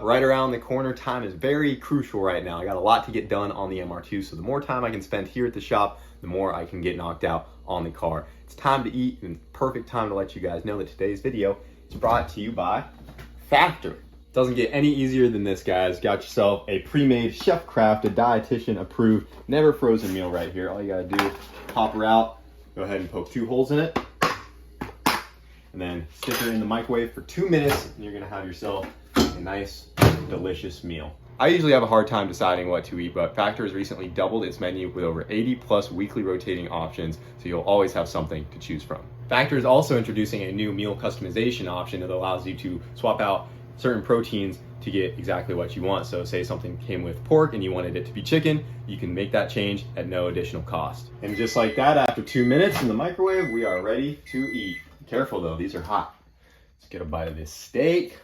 right around the corner. Time is very crucial right now. I got a lot to get done on the MR2, so the more time I can spend here at the shop, the more I can get knocked out on the car. It's time to eat, and perfect time to let you guys know that today's video is brought to you by Factor. Doesn't get any easier than this, guys. Got yourself a pre-made, chef-crafted, dietitian-approved, never frozen meal right here. All you gotta do is pop her out, go ahead and poke 2 holes in it, and then stick her in the microwave for 2 minutes, and you're gonna have yourself a nice, delicious meal. I usually have a hard time deciding what to eat, but Factor has recently doubled its menu with over 80 plus weekly rotating options, so you'll always have something to choose from. Factor is also introducing a new meal customization option that allows you to swap out certain proteins to get exactly what you want. So say something came with pork and you wanted it to be chicken, you can make that change at no additional cost. And just like that, after 2 minutes in the microwave, we are ready to eat. Be careful though, these are hot. Let's get a bite of this steak.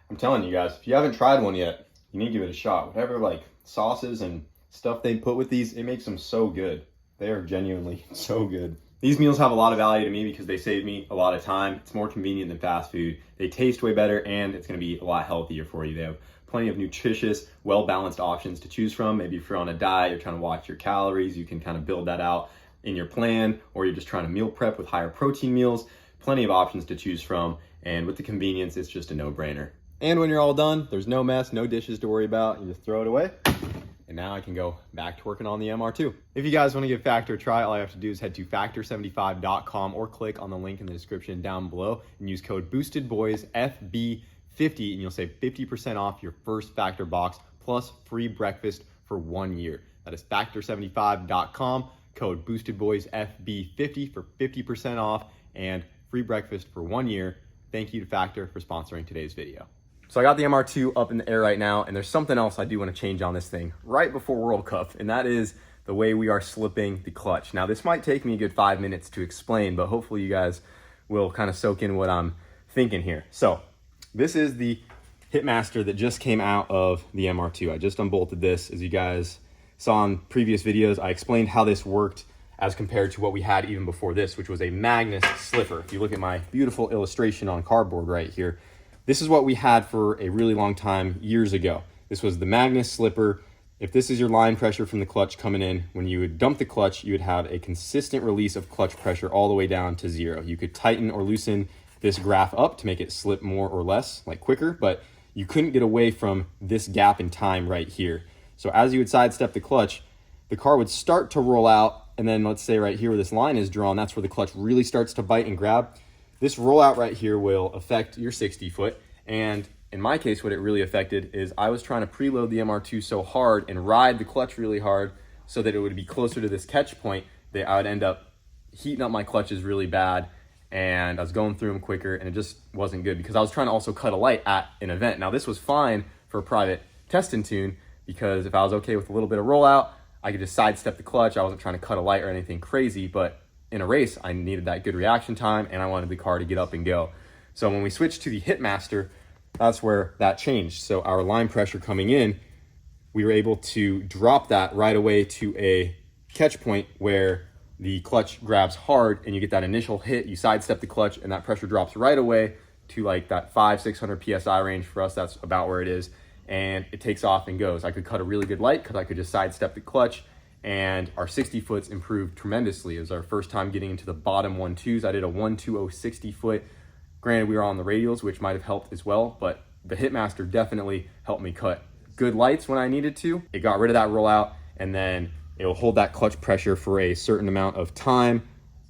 I'm telling you guys, if you haven't tried one yet, you need to give it a shot. Whatever like sauces and stuff they put with these, it makes them so good. They are genuinely so good. These meals have a lot of value to me because they save me a lot of time. It's more convenient than fast food. They taste way better, and it's gonna be a lot healthier for you. They have plenty of nutritious, well-balanced options to choose from. Maybe if you're on a diet, you're trying to watch your calories, you can kind of build that out in your plan, or you're just trying to meal prep with higher protein meals. Plenty of options to choose from, and with the convenience, it's just a no-brainer. And when you're all done, there's no mess, no dishes to worry about. You just throw it away. And now I can go back to working on the MR2. If you guys want to give Factor a try, all you have to do is head to factor75.com or click on the link in the description down below and use code BoostedBoysFB50 and you'll save 50% off your first Factor box plus free breakfast for 1 year. That is factor75.com, code BoostedBoysFB50 for 50% off and free breakfast for 1 year. Thank you to Factor for sponsoring today's video. So I got the MR2 up in the air right now, and there's something else I do want to change on this thing right before World Cup, and that is the way we are slipping the clutch. Now this might take me a good 5 minutes to explain, but hopefully you guys will kind of soak in what I'm thinking here. So this is the Hitmaster that just came out of the MR2. I just unbolted this. As you guys saw in previous videos, I explained how this worked as compared to what we had even before this, which was a Magnus slipper. If you look at my beautiful illustration on cardboard right here, this is what we had for a really long time years ago. This was the Magnus slipper. If this is your line pressure from the clutch coming in, when you would dump the clutch, you would have a consistent release of clutch pressure all the way down to 0. You could tighten or loosen this graph up to make it slip more or less, like quicker, but you couldn't get away from this gap in time right here. So as you would sidestep the clutch, the car would start to roll out, and then let's say right here where this line is drawn, that's where the clutch really starts to bite and grab. This rollout right here will affect your 60 foot. And in my case, what it really affected is I was trying to preload the MR2 so hard and ride the clutch really hard so that it would be closer to this catch point that I would end up heating up my clutches really bad. And I was going through them quicker, and it just wasn't good because I was trying to also cut a light at an event. Now this was fine for a private test and tune because if I was okay with a little bit of rollout, I could just sidestep the clutch. I wasn't trying to cut a light or anything crazy, but in a race, I needed that good reaction time and I wanted the car to get up and go. So when we switched to the Hitmaster, that's where that changed. So our line pressure coming in, we were able to drop that right away to a catch point where the clutch grabs hard and you get that initial hit, you sidestep the clutch and that pressure drops right away to like that 500-600 PSI range. For us, that's about where it is. And it takes off and goes. I could cut a really good light because I could just sidestep the clutch, and our 60 foots improved tremendously. It was our first time getting into the bottom 1.2s. I did a 1.20 60 foot. Granted, we were on the radials, which might have helped as well, but the Hitmaster definitely helped me cut good lights when I needed to. It got rid of that rollout, and then it'll hold that clutch pressure for a certain amount of time,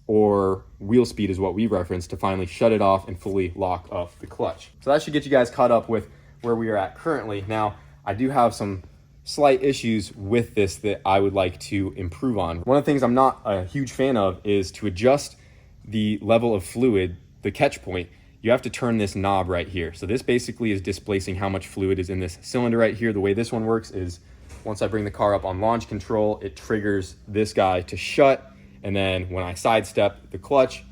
or wheel speed is what we reference, to finally shut it off and fully lock up the clutch. So that should get you guys caught up with where we are at currently. Now, I do have some slight issues with this that I would like to improve on. One of the things I'm not a huge fan of is to adjust the level of fluid, the catch point, you have to turn this knob right here. So this basically is displacing how much fluid is in this cylinder right here. The way this one works is once I bring the car up on launch control, it triggers this guy to shut. And then when I sidestep the clutch,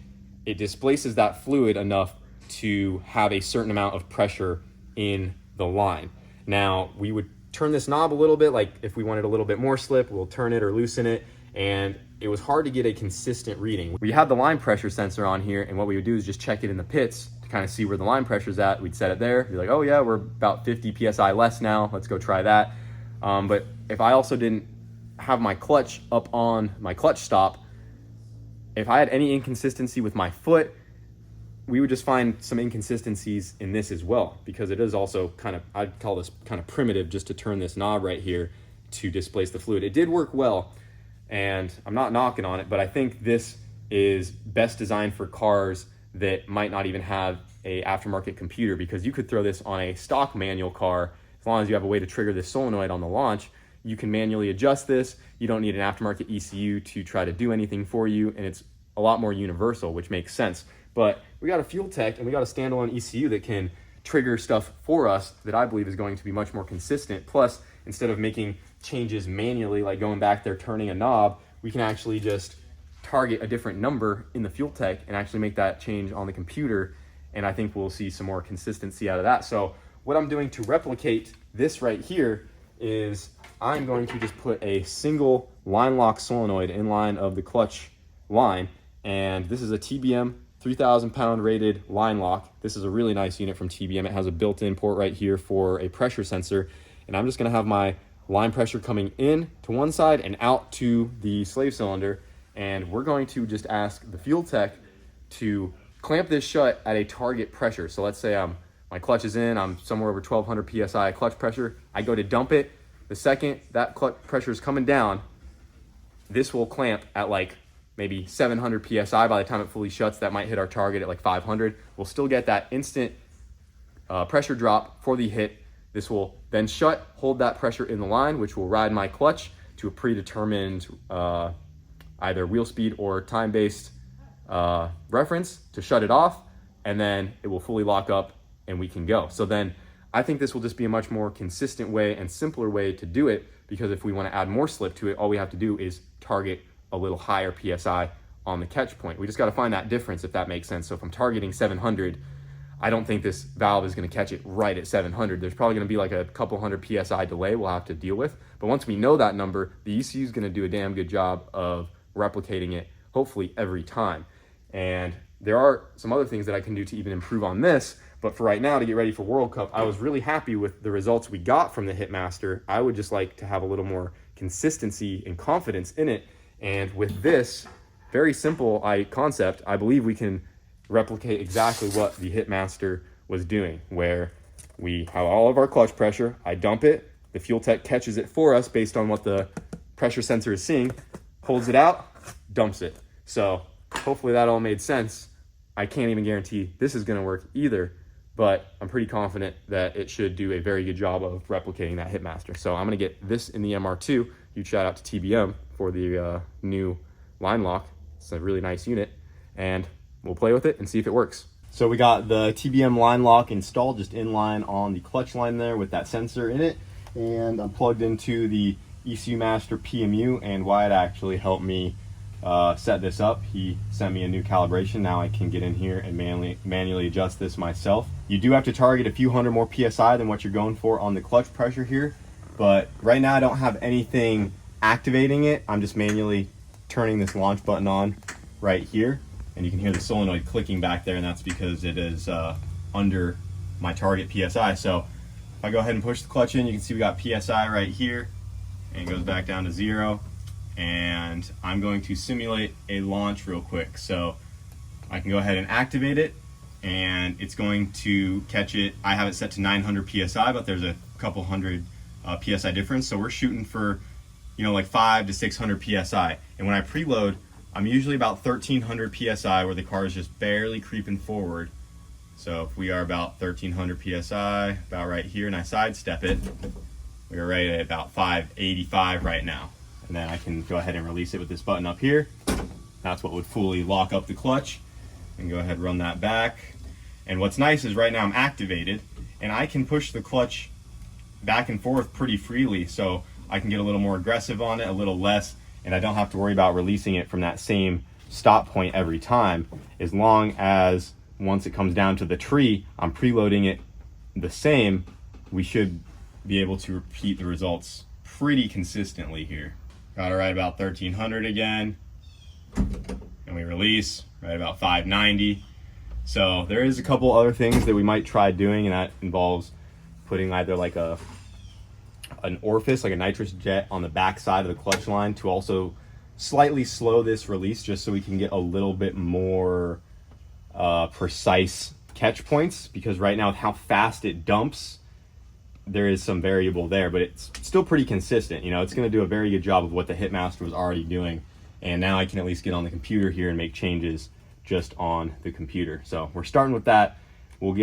it displaces that fluid enough to have a certain amount of pressure in the line. Now, we would turn this knob a little bit, like if we wanted a little bit more slip, we'll turn it or loosen it. And it was hard to get a consistent reading. We had the line pressure sensor on here, and what we would do is just check it in the pits to kind of see where the line pressure is at, we'd set it there. Be like, oh yeah, we're about 50 PSI less now. Let's go try that. But if I also didn't have my clutch up on my clutch stop, if I had any inconsistency with my foot, we would just find some inconsistencies in this as well, because it is also kind of, I'd call this kind of primitive, just to turn this knob right here to displace the fluid. It did work well, and I'm not knocking on it, but I think this is best designed for cars that might not even have a aftermarket computer, because you could throw this on a stock manual car. As long as you have a way to trigger this solenoid on the launch, you can manually adjust this. You don't need an aftermarket ECU to try to do anything for you, and it's a lot more universal, which makes sense. But we got a fuel tech and we got a standalone ECU that can trigger stuff for us that I believe is going to be much more consistent. Plus, instead of making changes manually, like going back there turning a knob, we can actually just target a different number in the fuel tech and actually make that change on the computer. And I think we'll see some more consistency out of that. So what I'm doing to replicate this right here is I'm going to just put a single line lock solenoid in line of the clutch line. And this is a TBM 3,000 pound rated line lock. This is a really nice unit from TBM. It has a built-in port right here for a pressure sensor. And I'm just gonna have my line pressure coming in to one side and out to the slave cylinder. And we're going to just ask the fuel tech to clamp this shut at a target pressure. So let's say my clutch is in, I'm somewhere over 1,200 PSI clutch pressure. I go to dump it. The second that clutch pressure is coming down, this will clamp at like maybe 700 PSI. By the time it fully shuts, that might hit our target at like 500. We'll still get that instant pressure drop for the hit. This will then shut, hold that pressure in the line, which will ride my clutch to a predetermined either wheel speed or time-based reference to shut it off, and then it will fully lock up and we can go. So then I think this will just be a much more consistent way and simpler way to do it, because if we want to add more slip to it, all we have to do is target a little higher PSI on the catch point. We just got to find that difference, if that makes sense. So if I'm targeting 700, I don't think this valve is going to catch it right at 700. There's probably going to be like a couple hundred PSI delay we'll have to deal with. But once we know that number, the ECU is going to do a damn good job of replicating it, hopefully every time. And there are some other things that I can do to even improve on this. But for right now, to get ready for World Cup, I was really happy with the results we got from the Hitmaster. I would just like to have a little more consistency and confidence in it. And with this very simple concept, I believe we can replicate exactly what the Hitmaster was doing, where we have all of our clutch pressure, I dump it, the fuel tech catches it for us based on what the pressure sensor is seeing, holds it out, dumps it. So hopefully that all made sense. I can't even guarantee this is going to work either, but I'm pretty confident that it should do a very good job of replicating that Hitmaster. So I'm going to get this in the MR2. Huge shout out to TBM for the new line lock. It's a really nice unit, and we'll play with it and see if it works. So we got the TBM line lock installed just in line on the clutch line there with that sensor in it, and I'm plugged into the ECU Master PMU, and Wyatt actually helped me set this up. He sent me a new calibration. Now I can get in here and manually adjust this myself. You do have to target a few hundred more PSI than what you're going for on the clutch pressure here, but right now I don't have anything activating it. I'm just manually turning this launch button on right here, and you can hear the solenoid clicking back there, and that's because it is under my target PSI. So if I go ahead and push the clutch in, you can see we got PSI right here, and it goes back down to 0. And I'm going to simulate a launch real quick. So I can go ahead and activate it, and it's going to catch it. I have it set to 900 PSI, but there's a couple hundred PSI difference. So we're shooting for, you know, like 500 to 600 PSI. And when I preload, I'm usually about 1300 PSI, where the car is just barely creeping forward. So if we are about 1300 PSI, about right here, and I sidestep it, we are right at about 585 right now. And then I can go ahead and release it with this button up here. That's what would fully lock up the clutch. And go ahead and run that back. And what's nice is right now I'm activated, and I can push the clutch back and forth pretty freely. So I can get a little more aggressive on it, a little less, and I don't have to worry about releasing it from that same stop point every time. As long as once it comes down to the tree, I'm preloading it the same, we should be able to repeat the results pretty consistently here. Got it right about 1300 again, and we release right about 590. So there is a couple other things that we might try doing, and that involves putting either like an orifice, like a nitrous jet on the back side of the clutch line to also slightly slow this release, just so we can get a little bit more precise catch points, because right now with how fast it dumps, there is some variable there, but it's still pretty consistent. You know, it's going to do a very good job of what the Hitmaster was already doing, and now I can at least get on the computer here and make changes just on the computer. So we're starting with that. We'll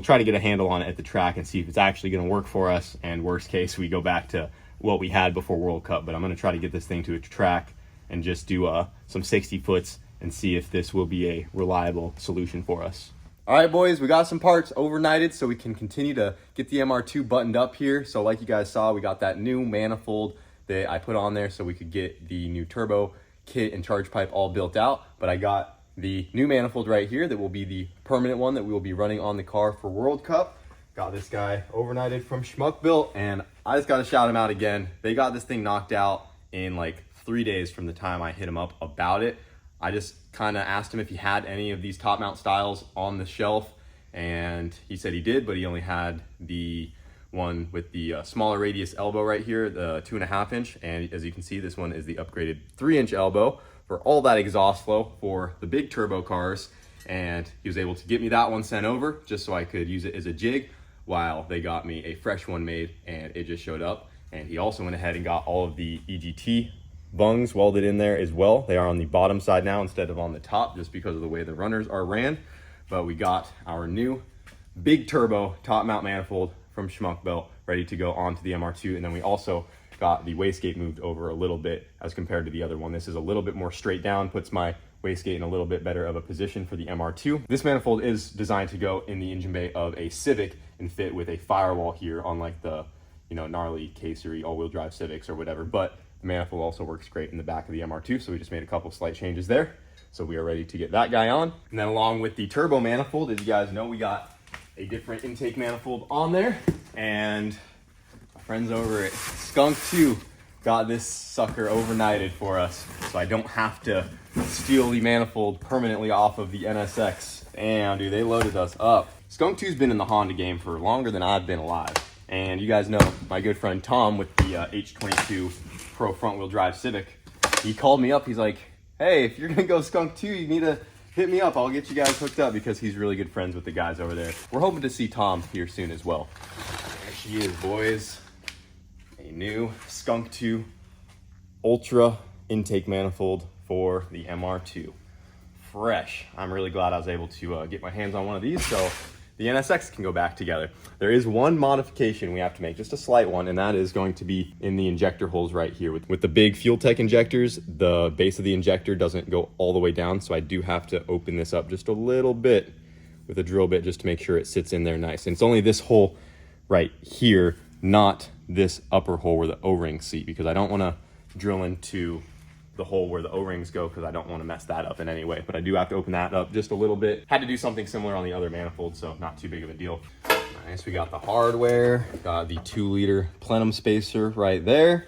try to get a handle on it at the track and see if it's actually going to work for us, and worst case we go back to what we had before World Cup. But I'm going to try to get this thing to a track and just do some 60 foots and see if this will be a reliable solution for us. All right, boys, we got some parts overnighted so we can continue to get the MR2 buttoned up here. So like you guys saw, we got that new manifold that I put on there so we could get the new turbo kit and charge pipe all built out. But I got the new manifold right here that will be the permanent one that we will be running on the car for World Cup. Got this guy overnighted from Schmuck Built, and I just got to shout him out again. They got this thing knocked out in like 3 days from the time I hit him up about it. I just kind of asked him if he had any of these top mount styles on the shelf, and he said he did, but he only had the one with the smaller radius elbow right here, the 2.5 inch. And as you can see, this one is the upgraded 3-inch elbow for all that exhaust flow for the big turbo cars. And he was able to get me that one sent over just so I could use it as a jig while they got me a fresh one made, and it just showed up. And he also went ahead and got all of the EGT bungs welded in there as well. They are on the bottom side now instead of on the top, just because of the way the runners are ran. But we got our new big turbo top mount manifold from Schmuck Built ready to go onto the MR2. And then we also got the wastegate moved over a little bit as compared to the other one. This is a little bit more straight down, puts my wastegate in a little bit better of a position for the MR2. This manifold is designed to go in the engine bay of a Civic and fit with a firewall here, unlike the, you know, gnarly Casery all-wheel drive Civics or whatever. But the manifold also works great in the back of the MR2, so we just made a couple slight changes there. So we are ready to get that guy on. And then along with the turbo manifold, as you guys know, we got a different intake manifold on there. And my friends over at Skunk2 got this sucker overnighted for us, so I don't have to steal the manifold permanently off of the NSX. Damn, dude, they loaded us up. Skunk2's been in the Honda game for longer than I've been alive. And you guys know my good friend Tom with the H22 Pro front wheel drive Civic. He called me up, he's like, hey, if you're gonna go Skunk2, you need to hit me up. I'll get you guys hooked up, because he's really good friends with the guys over there. We're hoping to see Tom here soon as well. There she is, boys. A new Skunk2 Ultra intake manifold for the MR2. Fresh. I'm really glad I was able to get my hands on one of these so the NSX can go back together. There is one modification we have to make, just a slight one, and that is going to be in the injector holes right here. With the big Fuel Tech injectors, the base of the injector doesn't go all the way down, so I do have to open this up just a little bit with a drill bit just to make sure it sits in there nice. And it's only this hole right here, not this upper hole where the O-rings seat, because I don't want to drill into the hole where the O-rings go, because I don't want to mess that up in any way. But I do have to open that up just a little bit. Had to do something similar on the other manifold, so not too big of a deal. Nice, we got the hardware, got the 2-liter plenum spacer right there.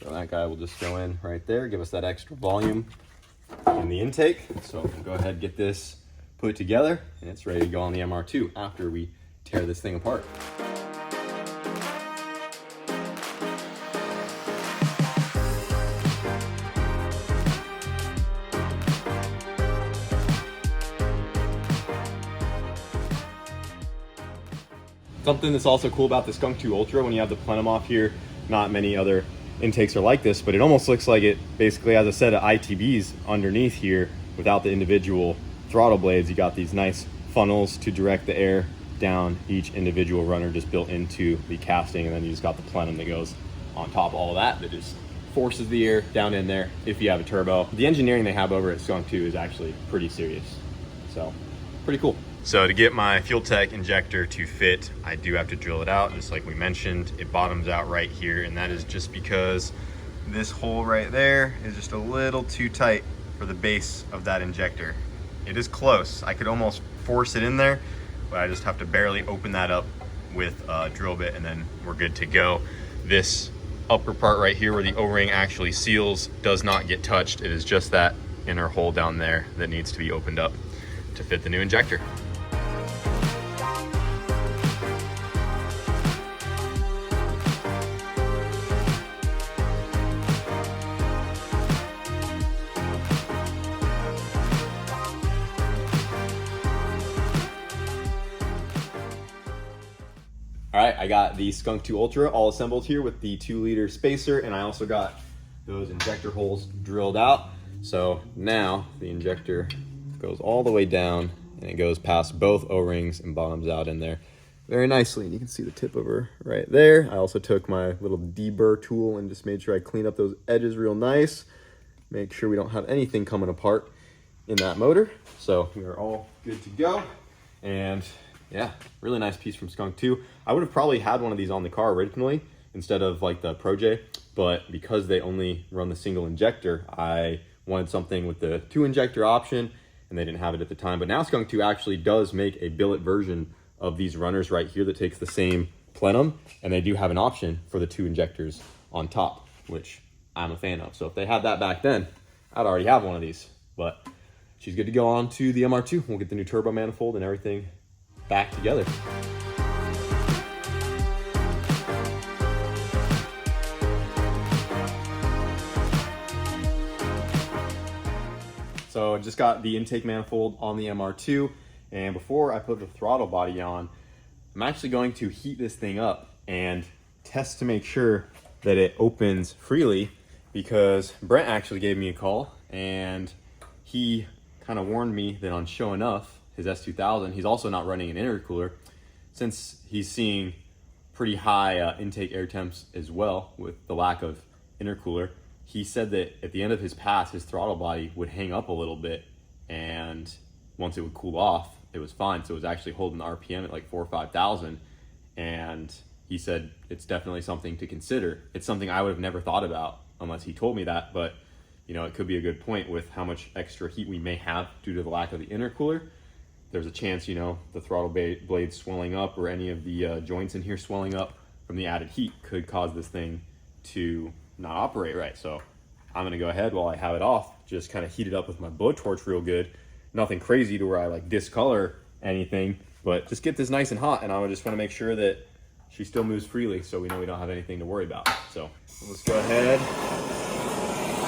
So that guy will just go in right there, give us that extra volume in the intake. So we'll go ahead and get this put together, and it's ready to go on the MR2 after we tear this thing apart. Something that's also cool about the Skunk2 Ultra, when you have the plenum off here, not many other intakes are like this, but it almost looks like it basically has a set of ITBs underneath here without the individual throttle blades. You got these nice funnels to direct the air down each individual runner just built into the casting, and then you just got the plenum that goes on top of all of that just forces the air down in there if you have a turbo. The engineering they have over at Skunk2 is actually pretty serious, so pretty cool. So to get my Fuel Tech injector to fit, I do have to drill it out, just like we mentioned. It bottoms out right here, and that is just because this hole right there is just a little too tight for the base of that injector. It is close. I could almost force it in there, but I just have to barely open that up with a drill bit, and then we're good to go. This upper part right here where the O-ring actually seals does not get touched. It is just that inner hole down there that needs to be opened up. to fit the new injector. All right, I got the Skunk2 Ultra all assembled here with the 2-liter spacer, and I also got those injector holes drilled out. So now the injector goes all the way down and it goes past both O-rings and bottoms out in there very nicely. And you can see the tip over right there. I also took my little deburr tool and just made sure I clean up those edges real nice. Make sure we don't have anything coming apart in that motor. So we are all good to go. And yeah, really nice piece from Skunk2. I would have probably had one of these on the car originally instead of like the Pro J, but because they only run the single injector, I wanted something with the 2-injector option, and they didn't have it at the time. But now Skunk2 actually does make a billet version of these runners right here that takes the same plenum, and they do have an option for the 2 injectors on top, which I'm a fan of. So if they had that back then, I'd already have one of these. But she's good to go on to the MR2. We'll get the new turbo manifold and everything back together. So I just got the intake manifold on the MR2, and before I put the throttle body on, I'm actually going to heat this thing up and test to make sure that it opens freely, because Brent actually gave me a call and he kind of warned me that on Show Enough, his S2000, he's also not running an intercooler, since he's seeing pretty high intake air temps as well with the lack of intercooler. He said that at the end of his pass, his throttle body would hang up a little bit, and once it would cool off, it was fine. So it was actually holding the RPM at like 4,000 or 5,000. And he said it's definitely something to consider. It's something I would have never thought about unless he told me that, but you know, it could be a good point with how much extra heat we may have due to the lack of the intercooler. There's a chance, you know, the throttle blade swelling up or any of the joints in here swelling up from the added heat could cause this thing to not operate right. So I'm gonna go ahead, while I have it off, just kind of heat it up with my blowtorch real good. Nothing crazy to where I like discolor anything, but just get this nice and hot, and I just want to make sure that she still moves freely so we know we don't have anything to worry about. So let's go ahead,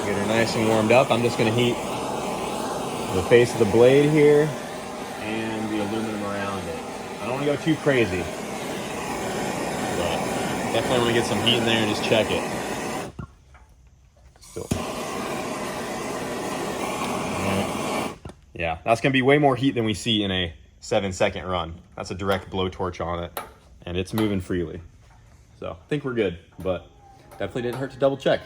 get her nice and warmed up. I'm just gonna heat the face of the blade here and the aluminum around it. I don't want to go too crazy, but definitely want to get some heat in there and just check it. Still. Yeah, that's gonna be way more heat than we see in a 7-second run. That's a direct blowtorch on it, and it's moving freely. So I think we're good, but definitely didn't hurt to double check.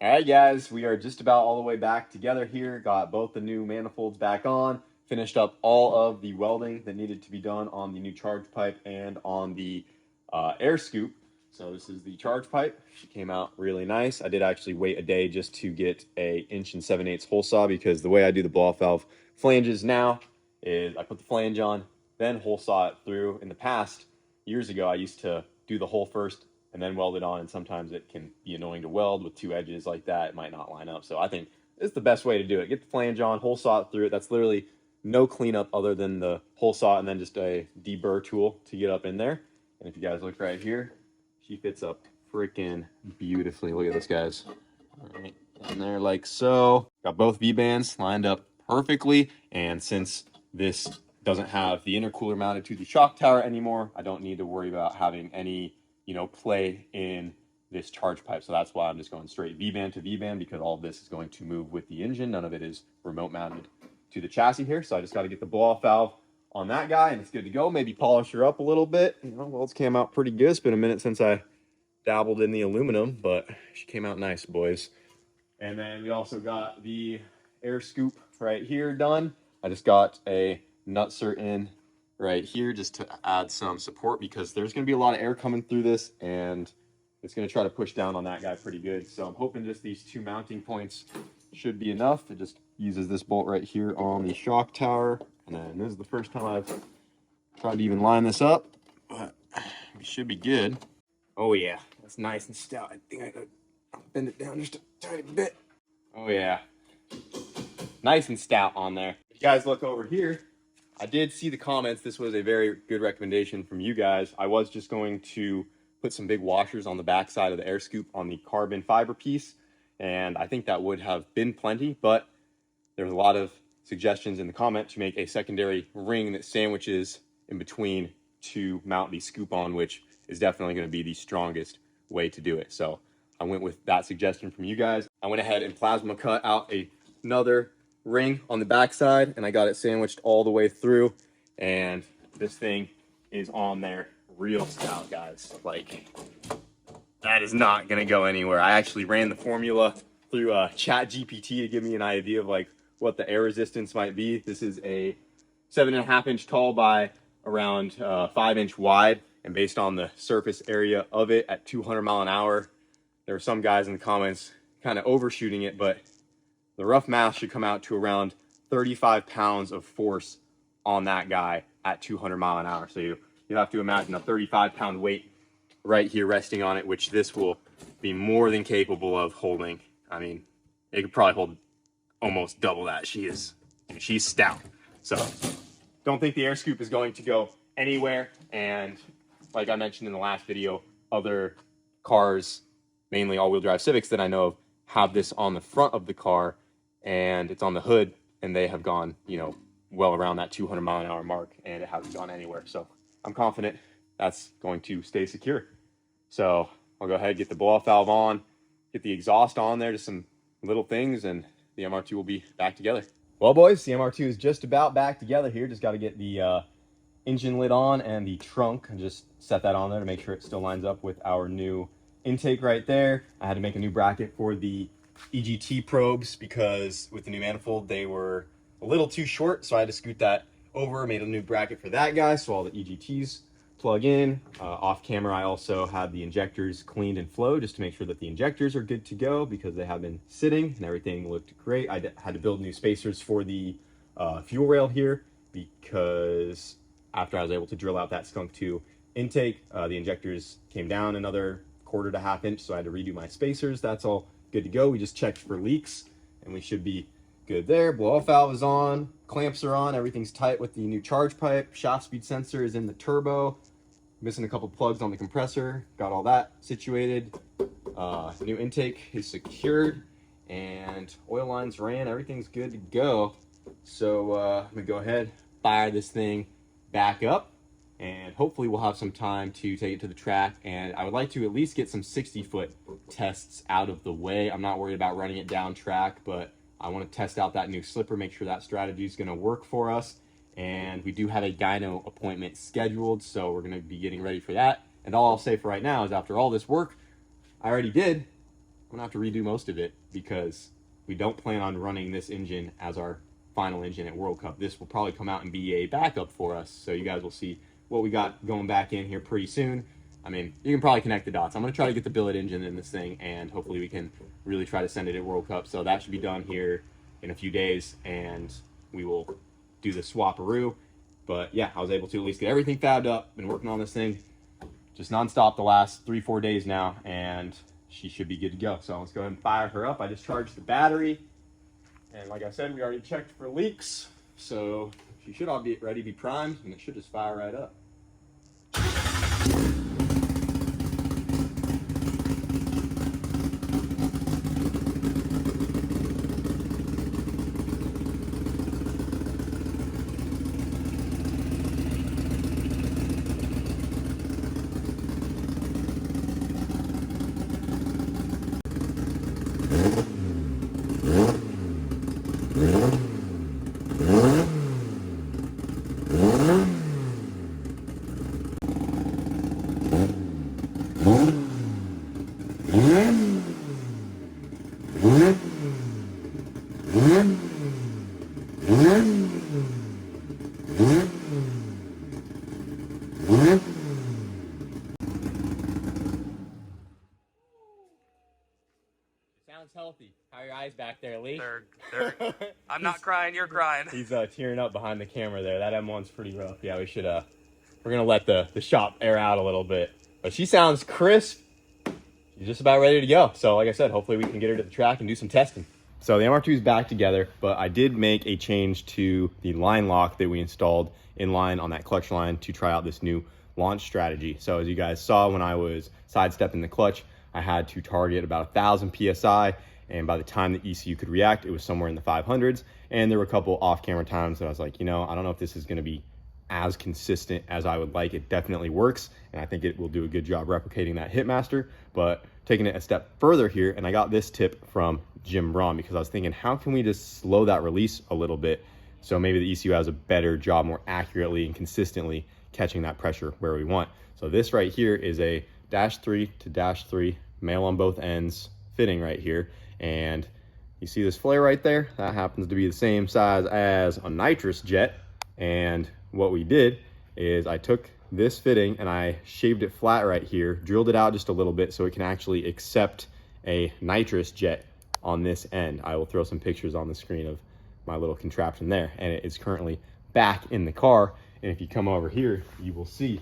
All right, guys, we are just about all the way back together here. Got both the new manifolds back on, finished up all of the welding that needed to be done on the new charge pipe and on the air scoop. So this is the charge pipe. She came out really nice. I did actually wait a day just to get a 1 7/8" hole saw, because the way I do the blow-off valve flanges now is I put the flange on, then hole saw it through. In the past, years ago, I used to do the hole first and then weld it on, and sometimes it can be annoying to weld with two edges like that. It might not line up. So I think it's the best way to do it. Get the flange on, hole saw it through it. That's literally no cleanup other than the hole saw and then just a deburr tool to get up in there. And if you guys look right here, she fits up freaking beautifully. Look at this, guys. All right, in there like so. Got both V-bands lined up perfectly, and since this doesn't have the intercooler mounted to the shock tower anymore, I don't need to worry about having any play in this charge pipe. So that's why I'm just going straight V-band to V-band, because all of this is going to move with the engine. None of it is remote mounted to the chassis here. So I just got to get the blow-off valve on that guy and it's good to go. Maybe polish her up a little bit. Welds came out pretty good. It's been a minute since I dabbled in the aluminum, but she came out nice, boys. And then we also got the air scoop right here done. I just got a nutser in right here just to add some support, because there's going to be a lot of air coming through this and it's going to try to push down on that guy pretty good. So I'm hoping just these two mounting points should be enough. It just uses this bolt right here on the shock tower. And then this is the first time I've tried to even line this up, but it should be good. Oh yeah, that's nice and stout. I think I could bend it down just a tiny bit. Oh yeah, nice and stout on there. If you guys look over here, I did see the comments. This was a very good recommendation from you guys. I was just going to put some big washers on the back side of the air scoop on the carbon fiber piece, and I think that would have been plenty, but there's a lot of suggestions in the comment to make a secondary ring that sandwiches in between to mount the scoop on, which is definitely going to be the strongest way to do it. So I went with that suggestion from you guys. I went ahead and plasma cut out another ring on the back side, and I got it sandwiched all the way through, and this thing is on there real stout, guys. Like, that is not going to go anywhere. I actually ran the formula through ChatGPT to give me an idea of like what the air resistance might be. This is a 7.5 inch tall by around 5 inch wide, and based on the surface area of it at 200 mile an hour, there were some guys in the comments kind of overshooting it, but the rough math should come out to around 35 pounds of force on that guy at 200 mile an hour. So you have to imagine a 35-pound weight right here resting on it, which this will be more than capable of holding. I mean, it could probably hold almost double that. She's stout. So don't think the air scoop is going to go anywhere. And like I mentioned in the last video, other cars, mainly all-wheel drive Civics that I know of, have this on the front of the car and it's on the hood, and they have gone, well around that 200 mile an hour mark, and it hasn't gone anywhere. So I'm confident that's going to stay secure. So I'll go ahead, get the blow-off valve on, get the exhaust on there, just some little things, and the MR2 will be back together. Well, boys, the MR2 is just about back together here. Just got to get the engine lid on and the trunk, and just set that on there to make sure it still lines up with our new intake right there. I had to make a new bracket for the EGT probes because with the new manifold, they were a little too short, so I had to scoot that over, made a new bracket for that guy so all the EGTs plug in. Off camera, I also had the injectors cleaned and flowed just to make sure that the injectors are good to go, because they have been sitting and everything looked great. I had to build new spacers for the fuel rail here, because after I was able to drill out that Skunk 2 intake, the injectors came down another 1/4 to 1/2 inch, so I had to redo my spacers. That's all good to go. We just checked for leaks and we should be good there. Blow-off valve is on, clamps are on, everything's tight with the new charge pipe. Shaft speed sensor is in the turbo. Missing a couple plugs on the compressor. Got all that situated. New intake is secured, and oil lines ran. Everything's good to go. So I'm gonna go ahead, fire this thing back up, and hopefully we'll have some time to take it to the track. And I would like to at least get some 60-foot tests out of the way. I'm not worried about running it down track, but I want to test out that new slipper, make sure that strategy is going to work for us. And we do have a dyno appointment scheduled, so we're going to be getting ready for that. And all I'll say for right now is, after all this work I already did I'm gonna have to redo most of it because we don't plan on running this engine as our final engine at World Cup. This will probably come out and be a backup for us, so you guys will see what we got going back in here pretty soon. I mean, you can probably connect the dots. I'm gonna try to get the billet engine in this thing, and hopefully we can really try to send it at World Cup. So that should be done here in a few days, and we will do the swap-a-roo. But yeah, I was able to at least get everything fabbed up. Been working on this thing just nonstop the last 3-4 days now, and she should be good to go. So let's go ahead and fire her up. I just charged the battery, and like I said, we already checked for leaks, so she should all be ready to be primed, and it should just fire right up. Sounds healthy. How are your eyes back there, Lee? I'm not crying, you're crying. He's tearing up behind the camera there. That M1's pretty rough. Yeah, we should, we're gonna let the shop air out a little bit. But she sounds crisp. She's just about ready to go. So like I said, hopefully we can get her to the track and do some testing. So the MR2 is back together, but I did make a change to the line lock that we installed in line on that clutch line to try out this new launch strategy. So as you guys saw, when I was sidestepping the clutch, I had to target about 1,000 PSI, and by the time the ECU could react, it was somewhere in the 500s. And there were a couple off-camera times that I was like, you know, I don't know if this is gonna be as consistent as I would like. It definitely works, and I think it will do a good job replicating that Hitmaster, but taking it a step further here, and I got this tip from Jim Braun because I was thinking, how can we just slow that release a little bit so maybe the ECU has a better job more accurately and consistently catching that pressure where we want. So this right here is a -3 to -3 male on both ends fitting right here, and you see this flare right there? That happens to be the same size as a nitrous jet. And what we did is I took this fitting and I shaved it flat right here, drilled it out just a little bit so it can actually accept a nitrous jet on this end. I will throw some pictures on the screen of my little contraption there, and it is currently back in the car. And if you come over here, you will see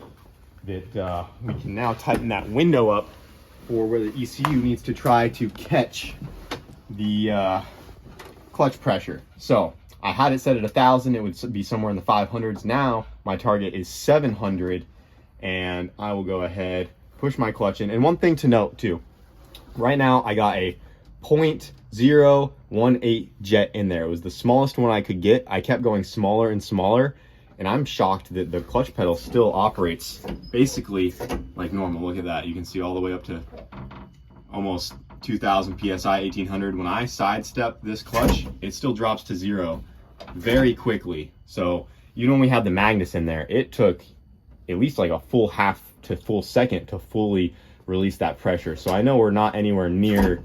that we can now tighten that window up for where the ECU needs to try to catch the clutch pressure. So I had it set at 1,000, it would be somewhere in the 500s. Now my target is 700, and I will go ahead, push my clutch in. And one thing to note too, right now I got a 0.018 jet in there. It was the smallest one I could get. I kept going smaller and smaller, and I'm shocked that the clutch pedal still operates basically like normal. Look at that. You can see all the way up to almost 2,000 PSI, 1,800. When I sidestep this clutch, it still drops to 0 very quickly. So even when we had the magnets in there, it took at least like a full half to full second to fully release that pressure. So I know we're not anywhere near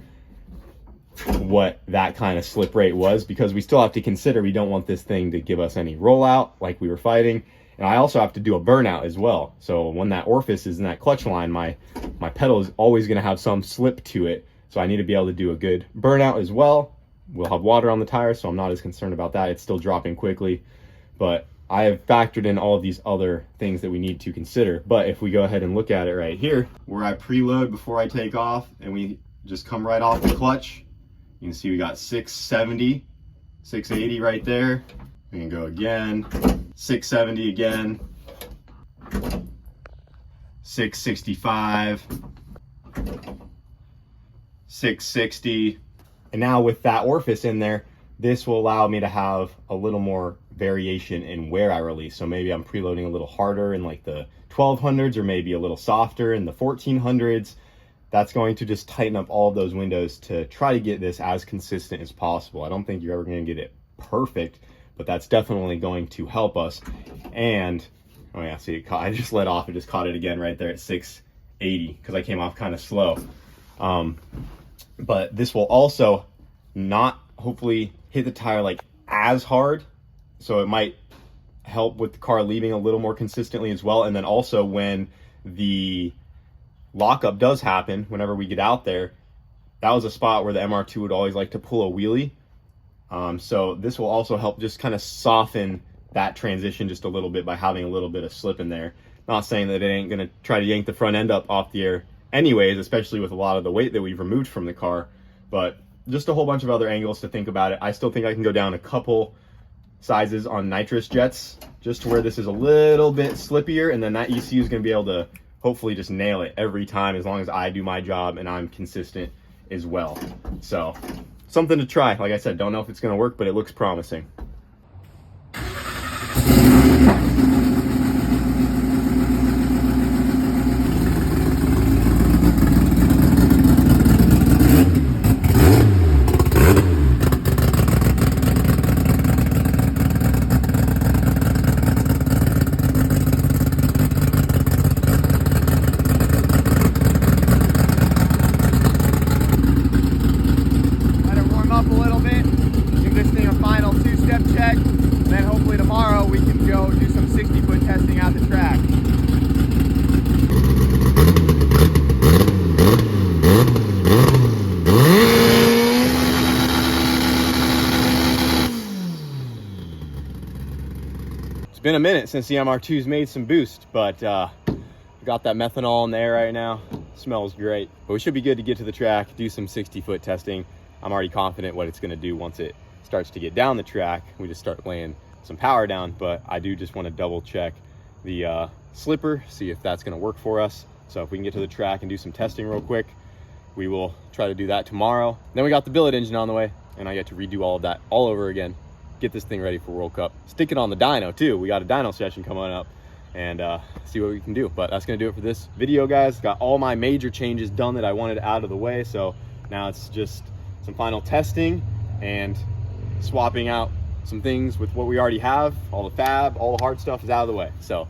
what that kind of slip rate was, because we still have to consider we don't want this thing to give us any rollout like we were fighting. And I also have to do a burnout as well. So when that orifice is in that clutch line, my pedal is always going to have some slip to it. So I need to be able to do a good burnout as well. We'll have water on the tires, so I'm not as concerned about that. It's still dropping quickly, but I have factored in all of these other things that we need to consider. But if we go ahead and look at it right here, where I preload before I take off, and we just come right off the clutch, you can see we got 670, 680 right there. We can go again, 670 again, 665, 660. And now with that orifice in there, this will allow me to have a little more variation in where I release. So maybe I'm preloading a little harder in like the 1200s, or maybe a little softer in the 1400s. That's going to just tighten up all of those windows to try to get this as consistent as possible. I don't think you're ever going to get it perfect, but that's definitely going to help us. And oh yeah, see, I just let off. It just caught it again right there at 680 because I came off kind of slow. but this will also not hopefully hit the tire like as hard, so it might help with the car leaving a little more consistently as well. And then also when the lockup does happen, whenever we get out there, that was a spot where the MR2 would always like to pull a wheelie. So this will also help just kind of soften that transition just a little bit by having a little bit of slip in there. Not saying that it ain't gonna try to yank the front end up off the air anyways, especially with a lot of the weight that we've removed from the car, but just a whole bunch of other angles to think about it. I still think I can go down a couple sizes on nitrous jets just to where this is a little bit slippier, and then that ECU is going to be able to hopefully just nail it every time as long as I do my job and I'm consistent as well. So something to try. Like I said, don't know if it's going to work, but it looks promising. Been a minute since the MR2's made some boost, but got that methanol in there right now. Smells great, but we should be good to get to the track, do some 60-foot testing. I'm already confident what it's going to do once it starts to get down the track. We just start laying some power down, but I do just want to double check the slipper, see if that's going to work for us. So if we can get to the track and do some testing real quick, we will try to do that tomorrow. Then we got the billet engine on the way, and I get to redo all of that all over again. Get this thing ready for World Cup. Stick it on the dyno too. We got a dyno session coming up, and see what we can do. But that's gonna do it for this video, guys. Got all my major changes done that I wanted out of the way, so now it's just some final testing and swapping out some things with what we already have. All the fab, all the hard stuff is out of the way. So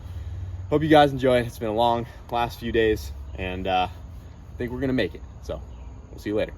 hope you guys enjoy it. It's been a long last few days, and I think we're gonna make it. So we'll see you later.